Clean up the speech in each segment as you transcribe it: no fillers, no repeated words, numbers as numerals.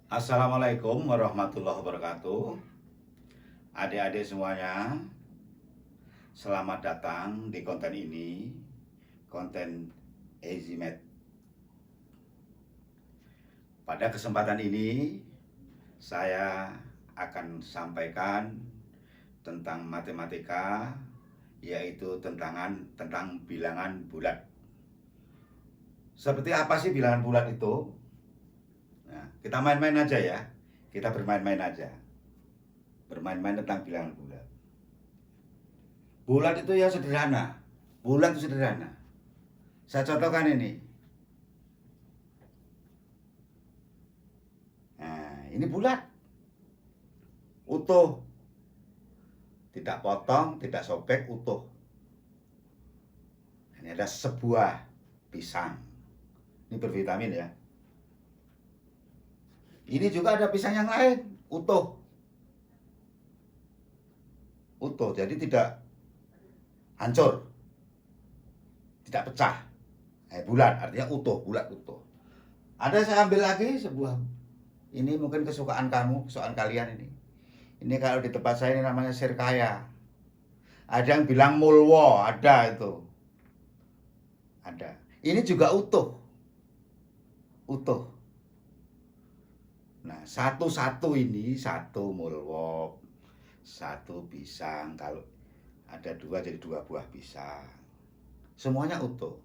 Assalamualaikum warahmatullahi wabarakatuh. Adik-adik semuanya, selamat datang di konten ini, konten EasyMath. Pada kesempatan ini, saya akan sampaikan tentang matematika, yaitu tentang bilangan bulat. Seperti apa sih bilangan bulat itu? Nah, kita main-main aja ya. Kita bermain-main aja. Bermain-main tentang bilangan bulat. Bulat itu ya sederhana. Bulat itu sederhana. Saya contohkan ini. Nah, ini bulat. Utuh. Tidak potong, tidak sobek, utuh. Ini ada sebuah pisang. Ini bervitamin ya. Ini juga ada pisang yang lain, utuh. Utuh, jadi tidak hancur, tidak pecah. Bulat, artinya utuh, bulat utuh. Ada saya ambil lagi sebuah, ini mungkin kesukaan kamu, kesukaan kalian ini. Ini kalau di tempat saya ini namanya sirkaya. Ada yang bilang mulwo, ada itu. Ada. Ini juga utuh. Utuh. Nah, satu-satu ini, satu mulwok, satu pisang. Kalau ada dua jadi dua buah pisang. Semuanya utuh.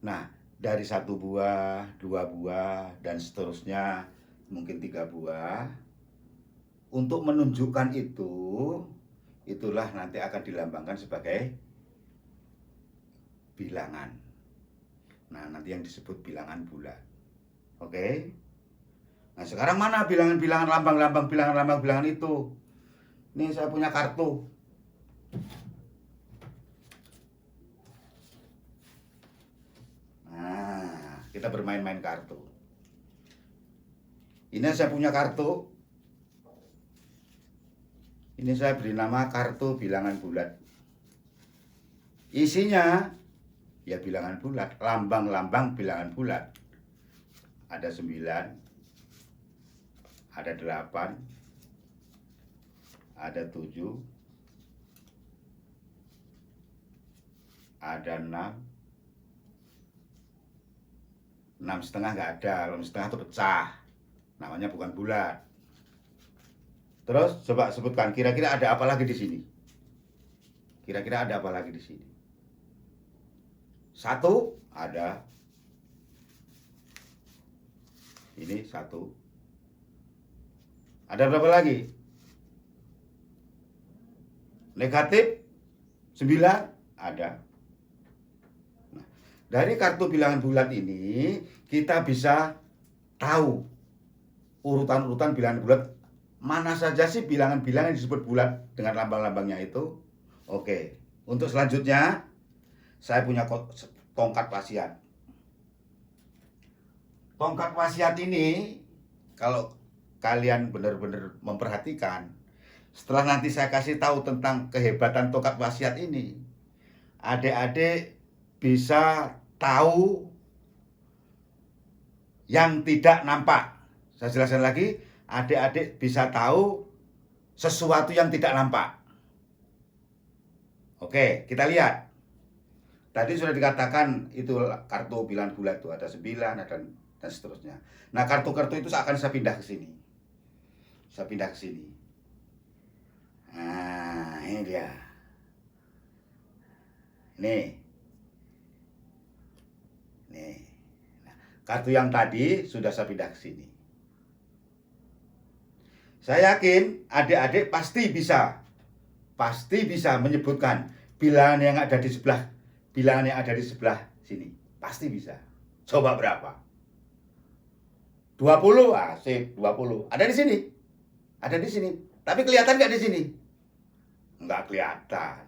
Nah, dari satu buah, dua buah, dan seterusnya mungkin 3 buah. Untuk menunjukkan itu, itulah nanti akan dilambangkan sebagai bilangan. Nah, nanti yang disebut bilangan bulat. Oke? Nah, sekarang mana bilangan-bilangan lambang-lambang bilangan-lambang bilangan itu? Ini saya punya kartu. Nah, kita bermain-main kartu. Ini saya punya kartu. Ini saya beri nama kartu bilangan bulat. Isinya ya bilangan bulat, lambang-lambang bilangan bulat. Ada 9, ada 8, ada 7, ada 6, 6,5 nggak ada, kalau 6,5 itu pecah, namanya bukan bulat. Terus coba sebutkan, kira-kira ada apa lagi di sini? Kira-kira ada apa lagi di sini? 1 ada, ini 1. Ada berapa lagi? Negatif 9 ada. Nah, dari kartu bilangan bulat ini kita bisa tahu urutan-urutan bilangan bulat. Mana saja sih bilangan-bilangan yang disebut bulat dengan lambang-lambangnya itu. Oke, untuk selanjutnya saya punya tongkat wasiat. Tongkat wasiat ini kalau kalian benar-benar memperhatikan, setelah nanti saya kasih tahu tentang kehebatan tongkat wasiat ini, adik-adik bisa tahu yang tidak nampak. Saya jelaskan lagi, adik-adik bisa tahu sesuatu yang tidak nampak. Oke, kita lihat. Tadi sudah dikatakan itu kartu bilangan bulat itu ada 9 dan seterusnya. Nah, kartu-kartu itu akan saya pindah ke sini. Saya pindah ke sini. Nah, ini dia. Nih. Nah, kartu yang tadi sudah saya pindah ke sini. Saya yakin adik-adik pasti bisa menyebutkan bilangan yang ada di sebelah sini. Pasti bisa. Coba berapa? 20. Asik, 20. Ada di sini. Ada di sini. Tapi kelihatan nggak di sini? Nggak kelihatan.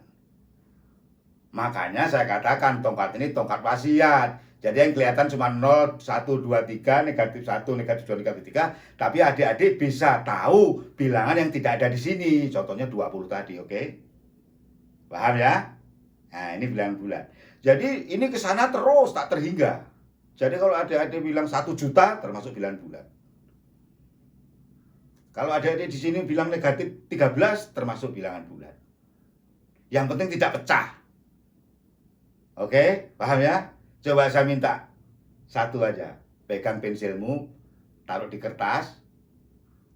Makanya saya katakan tongkat ini tongkat wasiat. Jadi yang kelihatan cuma 0, 1, 2, 3, negatif 1, negatif 2, negatif 3. Tapi adik-adik bisa tahu bilangan yang tidak ada di sini. Contohnya 20 tadi, oke? Paham ya? Nah, ini bilangan bulat. Jadi ini ke sana terus, tak terhingga. Jadi kalau adik-adik bilang 1 juta, termasuk bilangan bulat. Kalau adik-adik di sini bilang negatif 13 termasuk bilangan bulat. Yang penting tidak pecah. Oke, paham ya? Coba saya minta satu aja. Pegang pensilmu, taruh di kertas,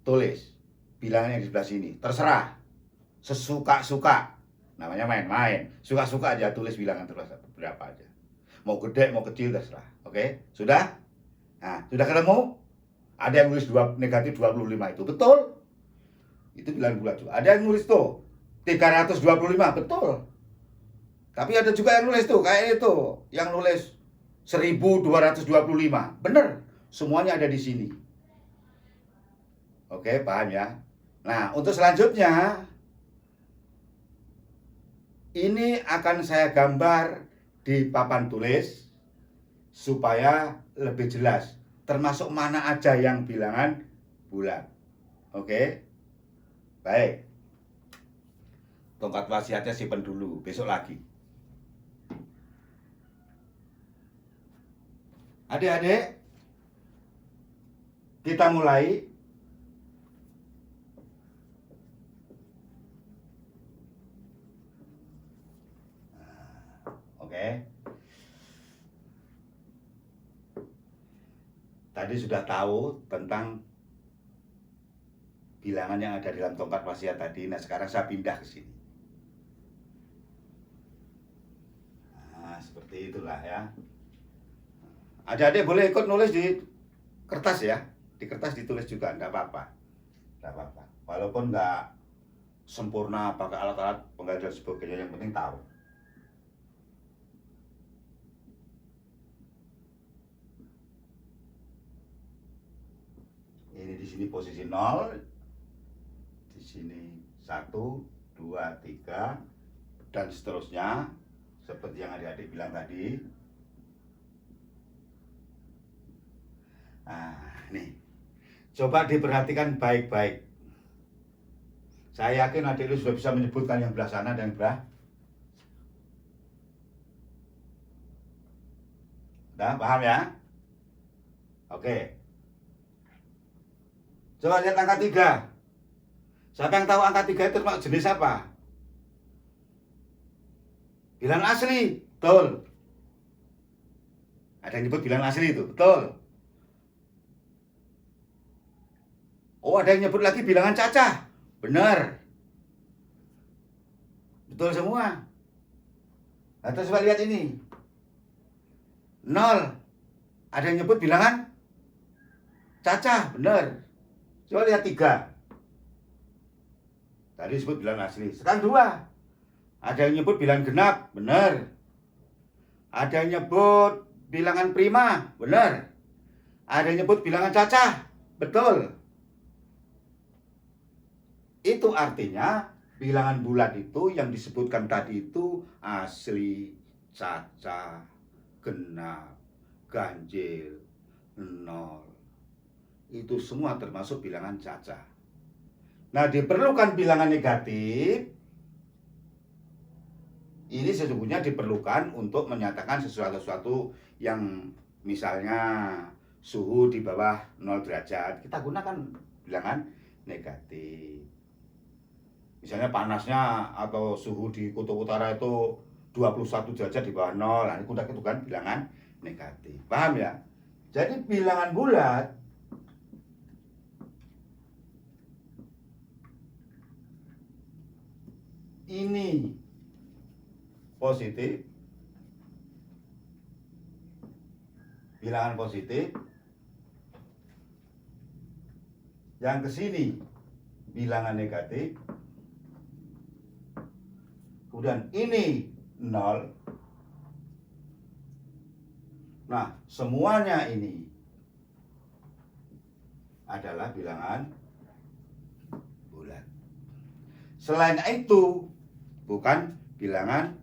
tulis bilangan yang di sebelah sini. Terserah, sesuka-suka. Namanya main-main. Suka-suka aja tulis bilangan berapa aja. Mau gede, mau kecil, terserah. Oke, sudah? Nah, sudah ketemu? Ada yang nulis negatif 25 itu, betul? Itu bilangan bulat juga. Ada yang nulis tuh 325, betul. Tapi ada juga yang nulis tuh, kayak itu, yang nulis 1225. Bener, semuanya ada di sini. Oke, paham ya? Nah, untuk selanjutnya, ini akan saya gambar di papan tulis supaya lebih jelas, termasuk mana aja yang bilangan bulat. Oke? Baik. Tongkat wasiatnya simpen dulu, besok lagi. Adik-adik, kita mulai. Oke. Tadi sudah tahu tentang bilangan yang ada dalam tongkat wasiat tadi. Nah, sekarang saya pindah ke sini. Nah, seperti itulah ya. Adik-adik boleh ikut nulis di kertas ya. Di kertas ditulis juga, enggak apa-apa. Enggak apa-apa. Walaupun enggak sempurna pakai alat-alat pengganti dan sebagainya, yang penting tahu. Ini di sini posisi 0. Di sini 1, 2, 3 dan seterusnya seperti yang adik-adik bilang tadi. Nah, nih. Coba diperhatikan baik-baik. Saya yakin adik-adik sudah bisa menyebutkan yang belah sana dan yang belah. Udah paham ya? Oke. Coba lihat angka 3. Siapa yang tahu angka 3 itu jenis apa? Bilangan asli, betul. Ada yang nyebut bilangan asli itu, betul. Oh, ada yang nyebut lagi bilangan cacah. Benar. Betul semua. Nah, terus coba lihat ini. 0. Ada yang nyebut bilangan cacah. Benar. Coba lihat 3. Tadi disebut bilangan asli. Sekarang 2. Ada yang nyebut bilangan genap. Benar. Ada yang nyebut bilangan prima. Benar. Ada yang nyebut bilangan cacah. Betul. Itu artinya bilangan bulat itu yang disebutkan tadi itu asli, cacah, genap, ganjil, 0. Itu semua termasuk bilangan cacah. Nah, diperlukan bilangan negatif. Ini sesungguhnya diperlukan untuk menyatakan sesuatu yang misalnya suhu di bawah 0 derajat. Kita gunakan bilangan negatif. Misalnya panasnya atau suhu di kutub utara itu 21 derajat di bawah 0. Nah, itu kan bilangan negatif. Paham ya? Jadi bilangan bulat ini positif, bilangan positif, yang ke sini bilangan negatif, kemudian ini 0. Nah, semuanya ini adalah bilangan bulat. Selain itu, bukan bilangan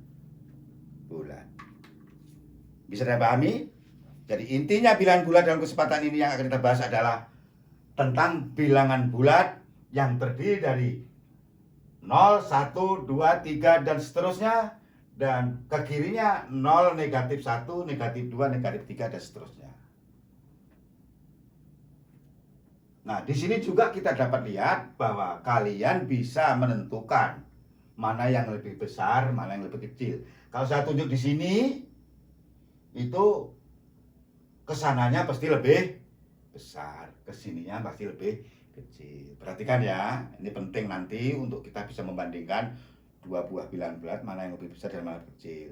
bulat. Bisa dipahami? Jadi intinya bilangan bulat dalam kesempatan ini yang akan kita bahas adalah tentang bilangan bulat yang terdiri dari 0, 1, 2, 3 dan seterusnya, dan ke kirinya 0, negatif 1, negatif 2, negatif 3 dan seterusnya. Nah, di sini juga kita dapat lihat bahwa kalian bisa menentukan mana yang lebih besar, mana yang lebih kecil. Kalau saya tunjuk di sini, itu kesananya pasti lebih besar, kesininya pasti lebih kecil. Perhatikan ya, ini penting nanti untuk kita bisa membandingkan dua buah bilangan bulat mana yang lebih besar dan mana yang lebih kecil.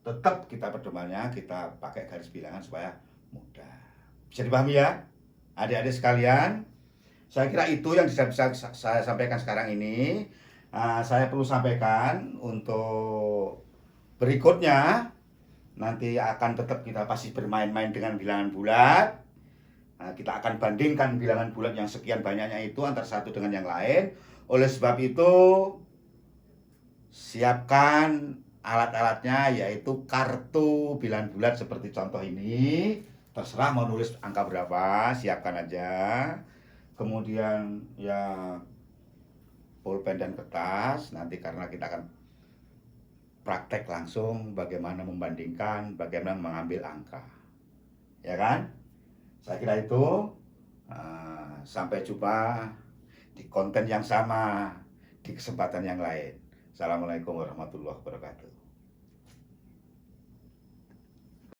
Tetap kita pedomannya kita pakai garis bilangan supaya mudah. Bisa dipahami ya, adik-adik sekalian. Saya kira itu yang bisa saya sampaikan sekarang ini. Saya perlu sampaikan untuk berikutnya nanti akan tetap kita pasti bermain-main dengan bilangan bulat. Kita akan bandingkan bilangan bulat yang sekian banyaknya itu antara satu dengan yang lain. Oleh sebab itu, siapkan alat-alatnya, yaitu kartu bilangan bulat seperti contoh ini. Terserah mau nulis angka berapa, siapkan aja. Kemudian ya pulpen dan kertas, nanti karena kita akan praktek langsung bagaimana membandingkan, bagaimana mengambil angka. Ya kan? Saya kira itu. Sampai jumpa di konten yang sama di kesempatan yang lain. Assalamualaikum warahmatullahi wabarakatuh.